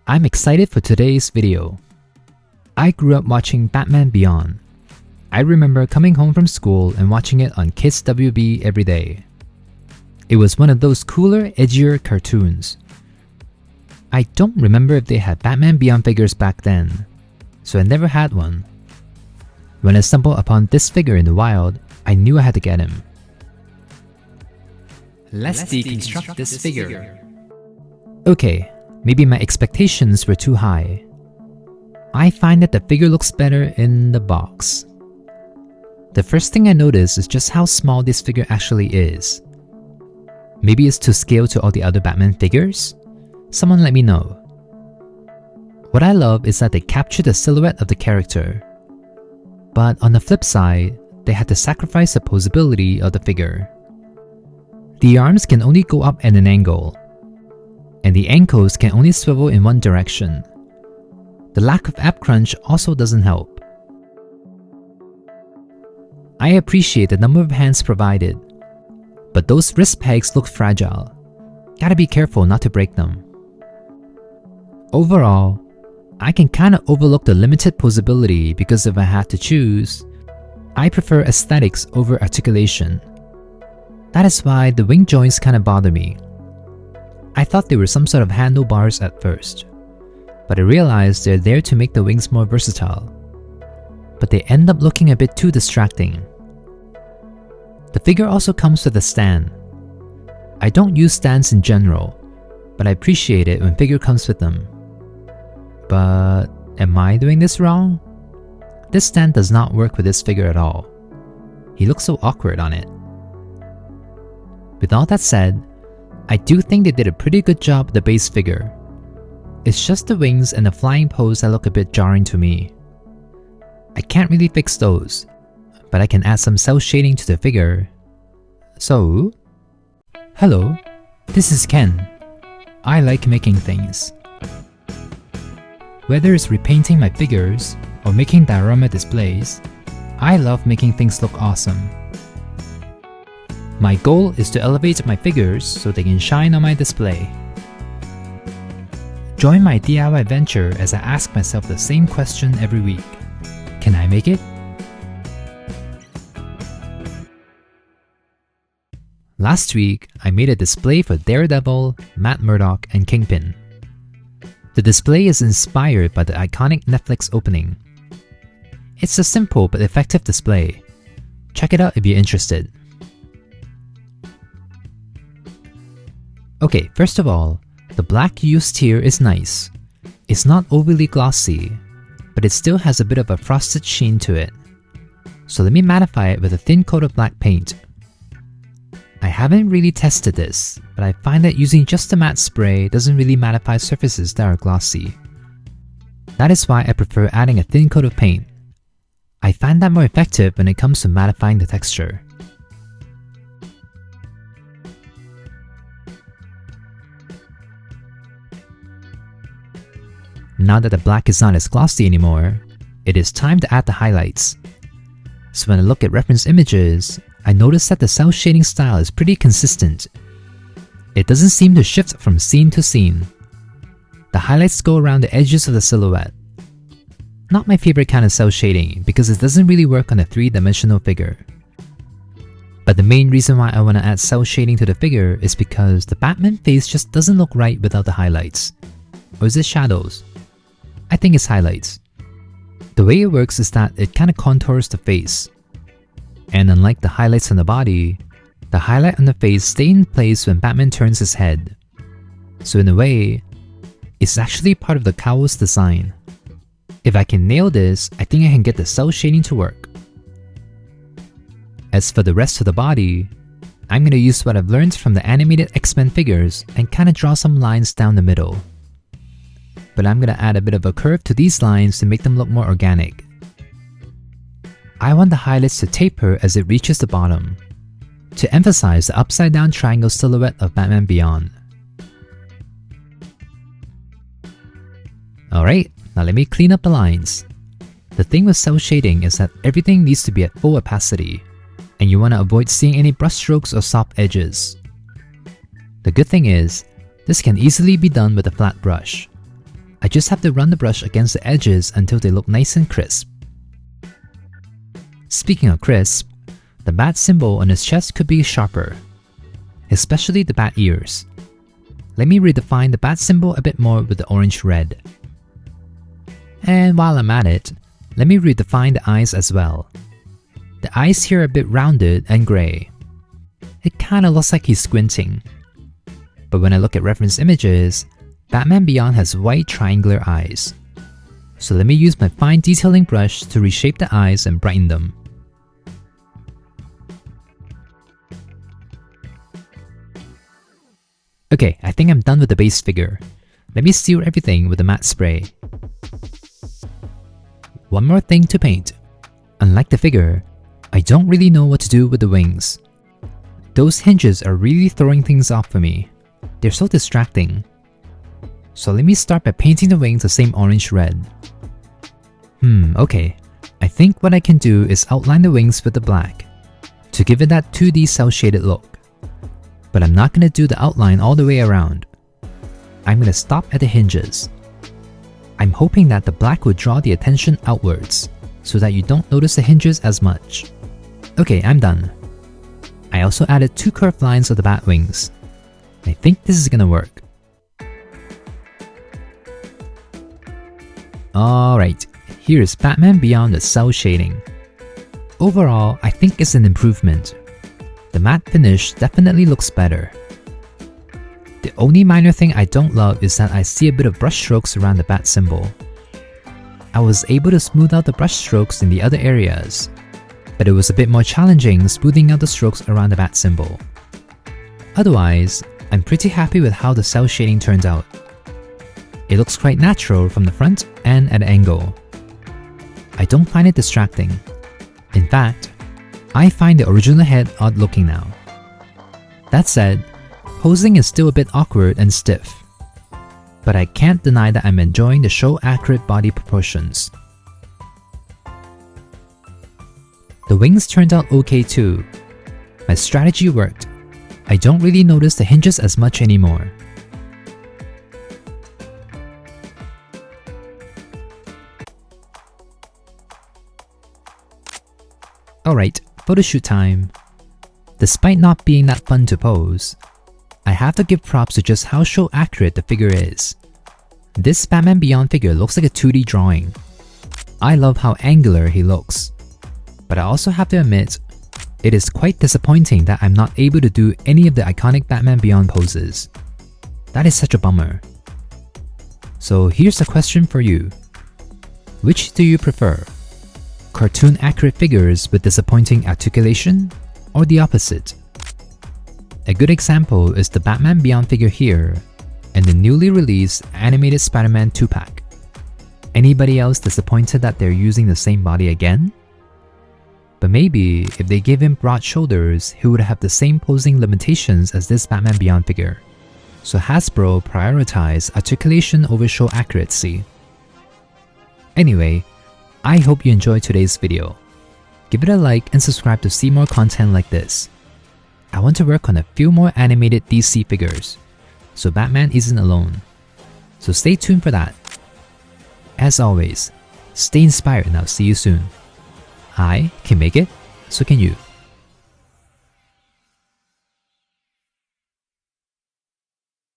I'm excited for today's video. I grew up watching Batman Beyond. I remember coming home from school and watching it on Kids WB every day. It was one of those cooler, edgier cartoons. I don't remember if they had Batman Beyond figures back then, so I never had one. When I stumbled upon this figure in the wild, I knew I had to get him. Let's deconstruct this figure. Okay, maybe my expectations were too high. I find that the figure looks better in the box. The first thing I notice is just how small this figure actually is. Maybe it's to scale to all the other Batman figures? Someone let me know. What I love is that they capture the silhouette of the character. But on the flip side, they had to sacrifice the posability of the figure. The arms can only go up at an angle, and the ankles can only swivel in one direction. The lack of ab crunch also doesn't help. I appreciate the number of hands provided, but those wrist pegs look fragile. Gotta be careful not to break them. Overall, I can kinda overlook the limited posability because if I had to choose, I prefer aesthetics over articulation. That is why the wing joints kinda bother me. I thought they were some sort of handlebars at first, but I realized they're there to make the wings more versatile. But they end up looking a bit too distracting. The figure also comes with a stand. I don't use stands in general, but I appreciate it when figure comes with them. But am I doing this wrong? This stand does not work with this figure at all. He looks so awkward on it. With all that said, I do think they did a pretty good job with the base figure. It's just the wings and the flying pose that look a bit jarring to me. I can't really fix those, but I can add some cel shading to the figure. So, hello, this is Ken. I like making things. Whether it's repainting my figures or making diorama displays, I love making things look awesome. My goal is to elevate my figures so they can shine on my display. Join my DIY venture as I ask myself the same question every week. Can I make it? Last week, I made a display for Daredevil, Matt Murdock, and Kingpin. The display is inspired by the iconic Netflix opening. It's a simple but effective display. Check it out if you're interested. Okay, first of all, the black used here is nice. It's not overly glossy, but it still has a bit of a frosted sheen to it. So let me mattify it with a thin coat of black paint. I haven't really tested this, but I find that using just a matte spray doesn't really mattify surfaces that are glossy. That is why I prefer adding a thin coat of paint. I find that more effective when it comes to mattifying the texture. Now that the black is not as glossy anymore, it is time to add the highlights. So when I look at reference images, I notice that the cel shading style is pretty consistent. It doesn't seem to shift from scene to scene. The highlights go around the edges of the silhouette. Not my favorite kind of cel shading because it doesn't really work on a three-dimensional figure. But the main reason why I want to add cel shading to the figure is because the Batman face just doesn't look right without the highlights. Or is it shadows? I think it's highlights. The way it works is that it kinda contours the face. And unlike the highlights on the body, the highlight on the face stay in place when Batman turns his head. So in a way, it's actually part of the cowl's design. If I can nail this, I think I can get the cel shading to work. As for the rest of the body, I'm gonna use what I've learned from the animated X-Men figures and kinda draw some lines down the middle. But I'm gonna add a bit of a curve to these lines to make them look more organic. I want the highlights to taper as it reaches the bottom, to emphasize the upside down triangle silhouette of Batman Beyond. Alright, now let me clean up the lines. The thing with cel shading is that everything needs to be at full opacity, and you want to avoid seeing any brushstrokes or soft edges. The good thing is, this can easily be done with a flat brush. I just have to run the brush against the edges until they look nice and crisp. Speaking of crisp, the bat symbol on his chest could be sharper, especially the bat ears. Let me redefine the bat symbol a bit more with the orange red. And while I'm at it, let me redefine the eyes as well. The eyes here are a bit rounded and grey. It kinda looks like he's squinting. But when I look at reference images, Batman Beyond has white triangular eyes. So let me use my fine detailing brush to reshape the eyes and brighten them. Okay, I think I'm done with the base figure. Let me seal everything with a matte spray. One more thing to paint. Unlike the figure, I don't really know what to do with the wings. Those hinges are really throwing things off for me. They're so distracting. So let me start by painting the wings the same orange-red. Okay. I think what I can do is outline the wings with the black to give it that 2D cel-shaded look. But I'm not going to do the outline all the way around. I'm going to stop at the hinges. I'm hoping that the black will draw the attention outwards so that you don't notice the hinges as much. Okay, I'm done. I also added 2 curved lines of the bat wings. I think this is gonna work. Alright, here's Batman Beyond the Cel Shading. Overall, I think it's an improvement. The matte finish definitely looks better. The only minor thing I don't love is that I see a bit of brush strokes around the bat symbol. I was able to smooth out the brush strokes in the other areas, but it was a bit more challenging smoothing out the strokes around the bat symbol. Otherwise, I'm pretty happy with how the cel shading turns out. It looks quite natural from the front and at an angle. I don't find it distracting. In fact, I find the original head odd looking now. That said, posing is still a bit awkward and stiff. But I can't deny that I'm enjoying the show-accurate body proportions. The wings turned out okay too. My strategy worked. I don't really notice the hinges as much anymore. Alright, photoshoot time. Despite not being that fun to pose, I have to give props to just how show accurate the figure is. This Batman Beyond figure looks like a 2D drawing. I love how angular he looks. But I also have to admit, it is quite disappointing that I'm not able to do any of the iconic Batman Beyond poses. That is such a bummer. So here's a question for you. Which do you prefer? Cartoon accurate figures with disappointing articulation, or the opposite? A good example is the Batman Beyond figure here, and the newly released animated Spider-Man 2-pack. Anybody else disappointed that they're using the same body again? But maybe if they gave him broad shoulders, he would have the same posing limitations as this Batman Beyond figure. So Hasbro prioritized articulation over show accuracy. Anyway, I hope you enjoyed today's video. Give it a like and subscribe to see more content like this. I want to work on a few more animated DC figures, so Batman isn't alone. So stay tuned for that. As always, stay inspired and I'll see you soon. I can make it, so can you.